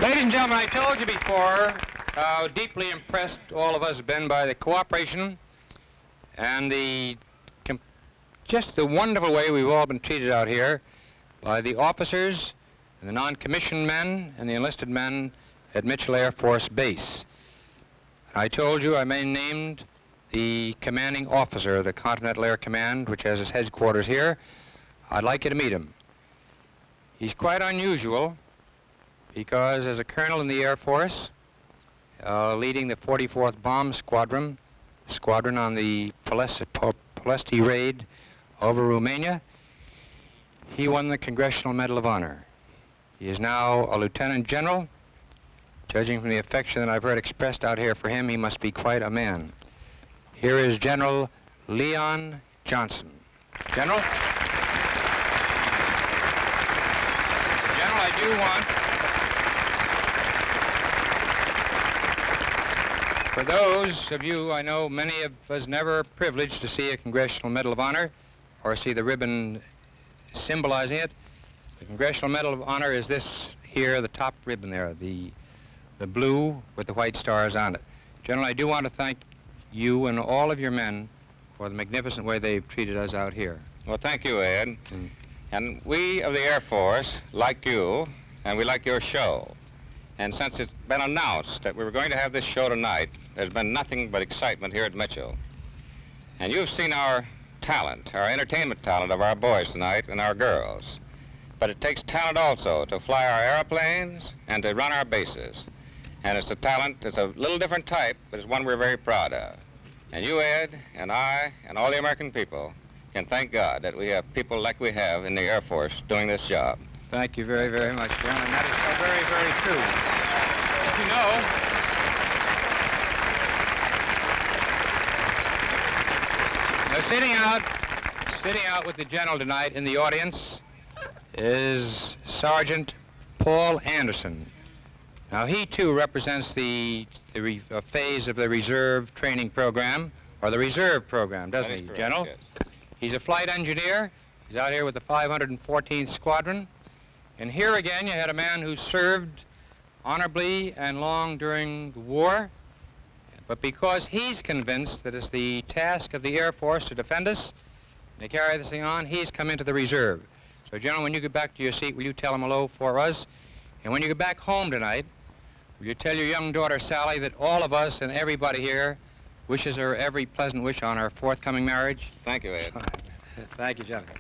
Ladies and gentlemen, I told you before how deeply impressed all of us have been by the cooperation and just the wonderful way we've all been treated out here by the officers and the non-commissioned men and the enlisted men at Mitchell Air Force Base. I told you I named the commanding officer of the Continental Air Command, which has its headquarters here. I'd like you to meet him. He's quite unusual because as a colonel in the Air Force, leading the 44th Bomb Squadron on the Polesti raid over Romania, he won the Congressional Medal of Honor. He is now a lieutenant general. Judging from the affection that I've heard expressed out here for him, he must be quite a man. Here is General Leon Johnson. General? General, I do want, for those of you, I know many of us never privileged to see a Congressional Medal of Honor or see the ribbon symbolizing it. The Congressional Medal of Honor is this here, the top ribbon there, the blue with the white stars on it. General, I do want to thank you and all of your men for the magnificent way they've treated us out here. Well, thank you, Ed. And we of the Air Force like you, and we like your show. And since it's been announced that we were going to have this show tonight, there's been nothing but excitement here at Mitchell. And you've seen our talent, our entertainment talent of our boys tonight and our girls. But it takes talent also to fly our airplanes and to run our bases. And it's a talent, it's a little different type, but it's one we're very proud of. And you, Ed, and I, and all the American people can thank God that we have people like we have in the Air Force doing this job. Thank you very, very much, Joan, and that is so very, very true. You know, sitting out with the General tonight in the audience is Sergeant Paul Anderson. Now, he, too, represents the phase of the reserve training program, or the reserve program, doesn't he, correct, General? Yes. He's a flight engineer. He's out here with the 514th Squadron. And here again, you had a man who served honorably and long during the war, but because he's convinced that it's the task of the Air Force to defend us and to carry this thing on, he's come into the reserve. So, General, when you get back to your seat, will you tell him hello for us? And when you get back home tonight, will you tell your young daughter, Sally, that all of us and everybody here wishes her every pleasant wish on her forthcoming marriage? Thank you, Ed. Thank you, General.